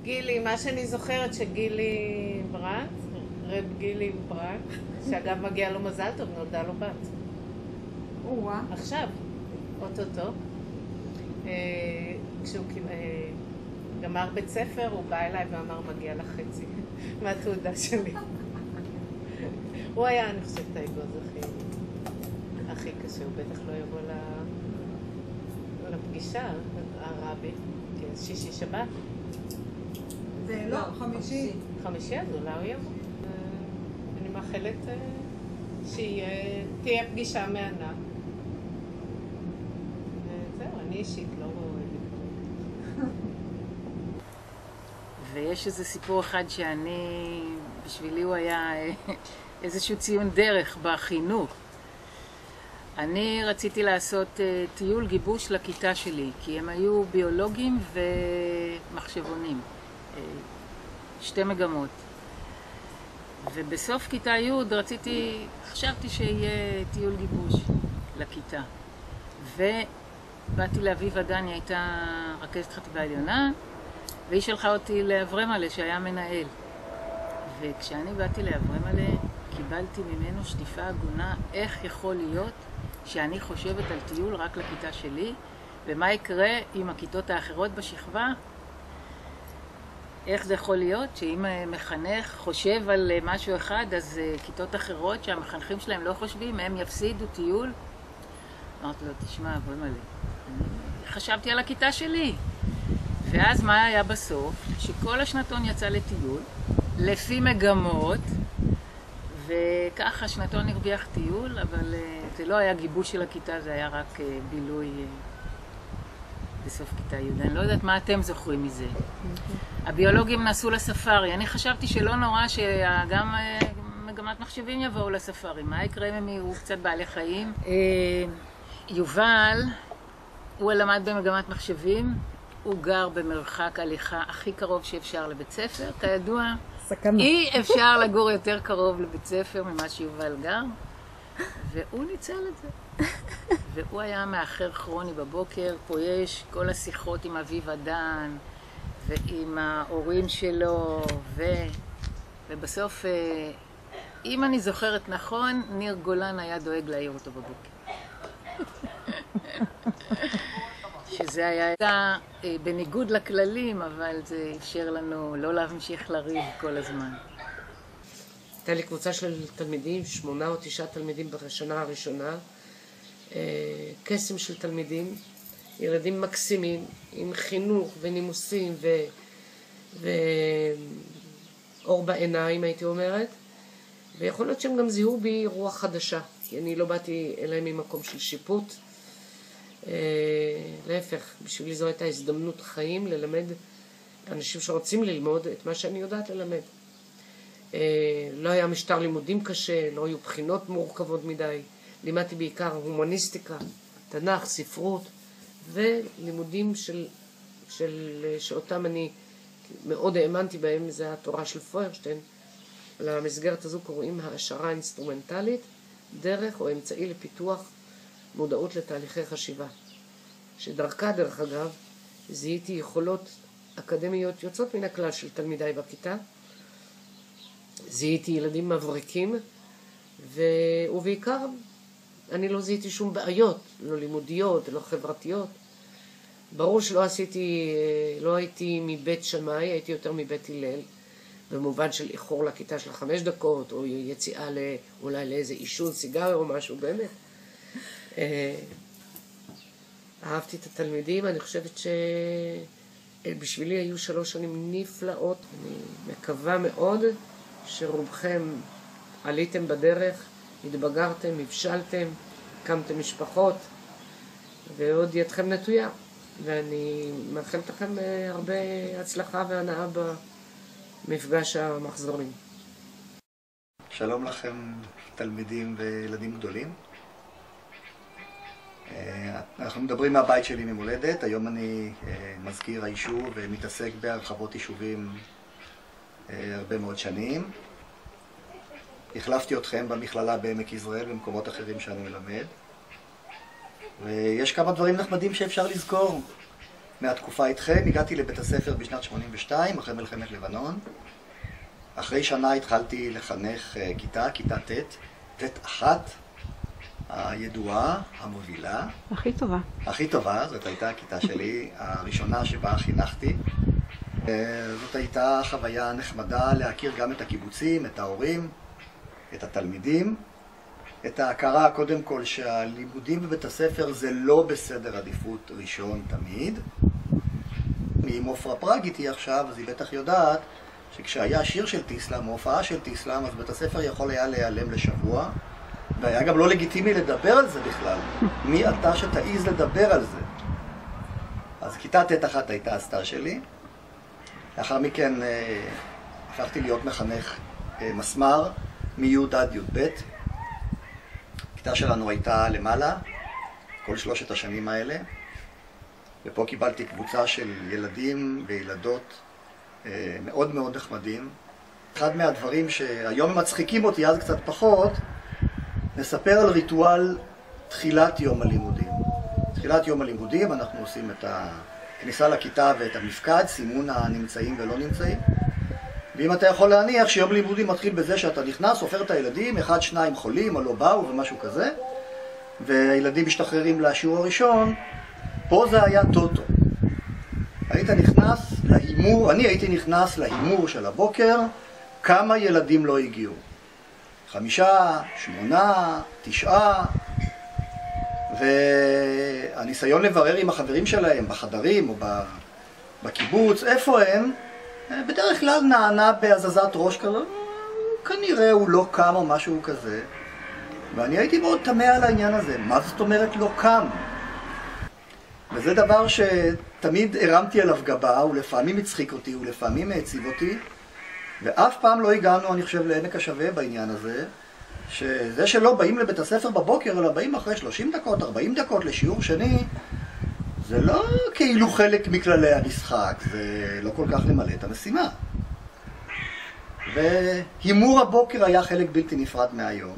גילי, מה שאני זוכרת שגילי ברט, רב גילי ברט, שאגב מגיע לו מזל טוב, נולדה לו בת. או-אה. עכשיו, אוטוטו. כשהוא גמר בית ספר, הוא בא אליי ואמר, מגיע לך חצי מהתעודה שלי. הוא היה, אני חושבת, האגוז הכי קשה, הוא בטח לא יבוא לפגישה, הרבי, שישי שבת. זה לא, חמישי. חמישי, אז אולי הוא יבוא. אני מאחלת שתהיה פגישה מהנה. זהו, אני אישית לא רואה. ויש איזה סיפור אחד בשבילי הוא היה איזשהו ציון דרך בחינוך. אני רציתי לעשות טיול גיבוש לכיתה שלי, כי הם היו ביולוגים ומחשבונים, שתי מגמות. ובסוף כיתה י' חשבתי שיהיה טיול גיבוש לכיתה. ובאתי לאביבה דני, הייתה רכזת חטיבה עליונה, והיא שלחה אותי לאברמלה שהיה מנהל. וכשאני באתי לאברמלה, קיבלתי ממנו שטיפה הגונה איך יכול להיות שאני חושבת על טיול רק לכיתה שלי, ומה יקרה עם הכיתות האחרות בשכבה. איך זה יכול להיות שאם מחנך חושב על משהו אחד, אז כיתות אחרות שהמחנכים שלהם לא חושבים, הם יפסידו טיול. אמרתי לו, תשמע, בואי מלא. חשבתי על הכיתה שלי. ואז מה היה בסוף? שכל השנתון יצא לטיול, לפי מגמות, וככה שנתון הרוויח טיול, אבל זה לא היה גיבוש של הכיתה, זה היה רק בילוי בסוף כיתה י'. אני לא יודעת מה אתם זוכרים מזה. הביולוגים נסעו לספארי. אני חשבתי שלא נורא שגם מגמת מחשבים יבואו לספארי. מה יקרה אם הם יהיו קצת בעלי חיים? יובל, הוא למד במגמת מחשבים. הוא גר במרחק הליכה הכי קרוב שאפשר לבית ספר. כידוע, אי אפשר לגור יותר קרוב לבית ספר ממה שיובל גר. והוא ניצל את זה. והוא היה מאחר כרוני בבוקר. פה יש כל השיחות עם אביבה דן ועם ההורים שלו, ובסוף, אם אני זוכרת נכון, ניר גולן היה דואג להעיר אותו בבוקר. שזה היה בניגוד לכללים, אבל זה אפשר לנו לא להמשיך לריב כל הזמן. הייתה לי קבוצה של תלמידים, 8 או 9 תלמידים בשנה הראשונה, קסם של תלמידים, ילדים מקסימים, עם חינוך ונימוסים ואור בעיניים, הייתי אומרת. ויכול להיות שהם גם זיהו בי רוח חדשה, כי אני לא באתי אליהם ממקום של שיפוט. להפך, בשבילי זו הייתה הזדמנות חיים ללמד אנשים שרוצים ללמוד את מה שאני יודעת ללמד. לא היה משטר לימודים קשה, לא היו בחינות מורכבות מדי. לימדתי בעיקר הומניסטיקה, תנ"ך, ספרות, ולימודים שאותם אני מאוד האמנתי בהם, זה התורה של פוירשטיין. למסגרת הזו קוראים העשרה אינסטרומנטלית, דרך או אמצעי לפיתוח מודעות לתהליכי חשיבה. שדרכה, דרך אגב, זיהיתי יכולות אקדמיות יוצאות מן הכלל של תלמידיי בכיתה. זיהיתי ילדים מבריקים, ובעיקר אני לא זיהיתי שום בעיות, לא לימודיות, לא חברתיות. ברור לא הייתי מבית שמאי, הייתי יותר מבית הלל, במובן של איחור לכיתה של 5 דקות, או יציאה אולי לאיזה עישון סיגריה או משהו, באמת. אהבתי את התלמידים, אני חושבת שבשבילי היו 3 שנים נפלאות. אני מקווה מאוד שרובכם עליתם בדרך, התבגרתם, הבשלתם, הקמתם משפחות, ועוד ידכם נטויה. ואני מאחלת לכם הרבה הצלחה והנאה במפגש המחזורים. שלום לכם, תלמידים וילדים גדולים. אנחנו מדברים מהבית שלי ממולדת. היום אני מזכיר היישוב ומתעסק בהרחבות יישובים הרבה מאוד שנים. החלפתי אתכם במכללה בעמק יזרעאל במקומות אחרים שאני מלמד. ויש כמה דברים נחמדים שאפשר לזכור. מהתקופה איתכם. הגעתי לבית הספר בשנת 82, אחרי מלחמת לבנון. אחרי שנה התחלתי לחנך כיתה ט' אחת, הידועה, המובילה. הכי טובה. הכי טובה, זאת הייתה הכיתה שלי, הראשונה שבה חינכתי. זאת הייתה חוויה נחמדה להכיר גם את הקיבוצים, את ההורים, את התלמידים. את ההכרה קודם כל שהלימודים בבית הספר זה לא בסדר עדיפות ראשון תמיד. אם עופרה פראג איתי עכשיו, אז היא בטח יודעת שכשהיה שיר של טיסלאם, הופעה של טיסלאם, אז בית הספר יכול היה להיעלם לשבוע, והיה גם לא לגיטימי לדבר על זה בכלל. מי אתה שתעיז לדבר על זה? אז כיתה ט' אחת הייתה הסטאר שלי. לאחר מכן הפכתי להיות מחנך מסמר מי' עד י"ב. הכיתה שלנו הייתה למעלה, כל 3 השנים האלה. ופה קיבלתי קבוצה של ילדים וילדות מאוד מאוד נחמדים. אחד מהדברים שהיום הם מצחיקים אותי, אז קצת פחות, נספר על ריטואל תחילת יום הלימודים. תחילת יום הלימודים אנחנו עושים את הכניסה לכיתה ואת המפקד, סימון הנמצאים ולא נמצאים. ואם אתה יכול להניח שיום לימודים מתחיל בזה שאתה נכנס, סופר את הילדים, 1-2 חולים או לא באו ומשהו כזה, והילדים משתחררים לשיעור הראשון, פה זה היה טוטו. היית נכנס להימור, אני הייתי נכנס להימור של הבוקר, כמה ילדים לא הגיעו. 5, 8, 9, והניסיון לברר עם החברים שלהם בחדרים או בקיבוץ, איפה הם, בדרך כלל נענה בהזזת ראש כזה, כנראה הוא לא קם או משהו כזה. ואני הייתי מאוד תמה על העניין הזה, מה זאת אומרת לא קם? וזה דבר שתמיד הרמתי עליו גבה, ולפעמים הצחיק אותי, ולפעמים העציב אותי, ואף פעם לא הגענו, אני חושב, לעמק השווה בעניין הזה, שזה שלא באים לבית הספר בבוקר, אלא באים אחרי 30 דקות, 40 דקות לשיעור שני, זה לא כאילו חלק מכללי המשחק, זה לא כל כך למלא את המשימה. והימור הבוקר היה חלק בלתי נפרד מהיום.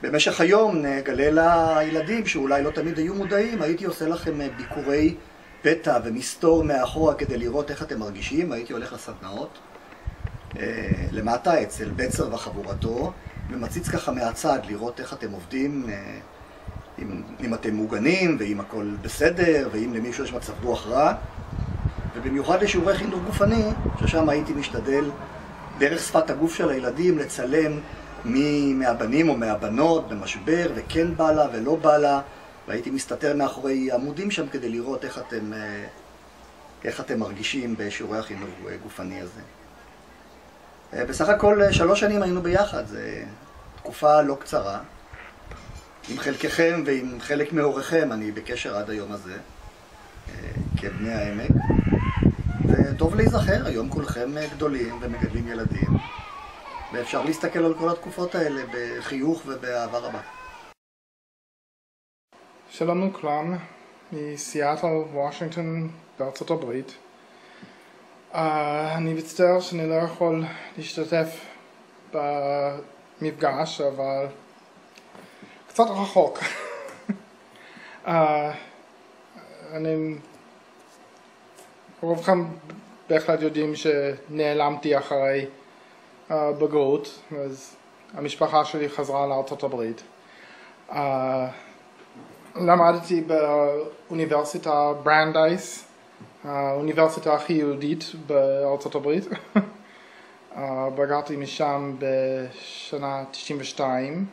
במשך היום נגלה לילדים שאולי לא תמיד היו מודעים, הייתי עושה לכם ביקורי פתע ומסתור מאחורה כדי לראות איך אתם מרגישים, הייתי הולך לסדנאות למטה אצל בצר וחבורתו, ומציץ ככה מהצד לראות איך אתם עובדים, אם אתם מוגנים ואם הכל בסדר ואם למישהו יש מצב רוח רע, ובמיוחד לשיעורי חינוך גופני, ששם הייתי משתדל דרך שפת הגוף של הילדים לצלם מי מהבנים או מהבנות במשבר, וכן בא לה ולא בא לה, והייתי מסתתר מאחורי עמודים שם כדי לראות איך אתם מרגישים בשיעורי החינוך גופני הזה. בסך הכל 3 שנים היינו ביחד, זו תקופה לא קצרה. עם חלקכם ועם חלק מהוריכם אני בקשר עד היום הזה, כבני העמק. וטוב להיזכר, היום כולכם גדולים ומגדלים ילדים. ואפשר להסתכל על כל התקופות האלה בחיוך ובאהבה רבה. שלום לכולם, מסיאטל, וושינגטון, בארצות הברית. אני מצטער שאני לא יכול להשתתף במפגש, אבל קצת רחוק. רובכם בהחלט יודעים שנעלמתי אחרי בגרות, אז המשפחה שלי חזרה לארצות הברית. למדתי באוניברסיטה ברנדייס, האוניברסיטה הכי יהודית בארצות הברית. בגרתי משם בשנה 92,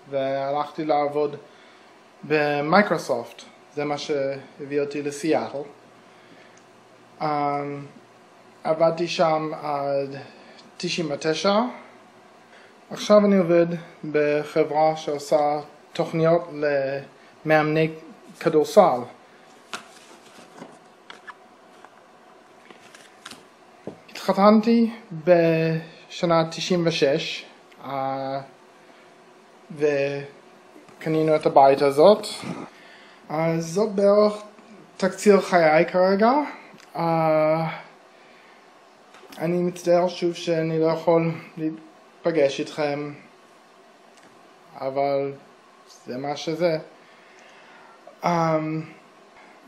והלכתי לעבוד במייקרוסופט. זה מה שהביא אותי לסיאטל. עבדתי שם עד 99. עכשיו אני עובד בחברה שעושה תוכניות למאמני כדורסל. התחתנתי בשנה 96 וקנינו את הבית הזאת. אז זאת בערך תקציר חיי כרגע. אני מצטער שוב שאני לא יכול להיפגש איתכם, אבל זה מה שזה.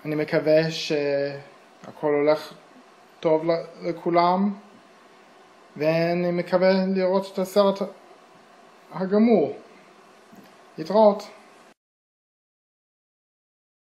אני מקווה שהכל הולך טוב לכולם, ואני מקווה לראות את הסרט הגמור. להתראות.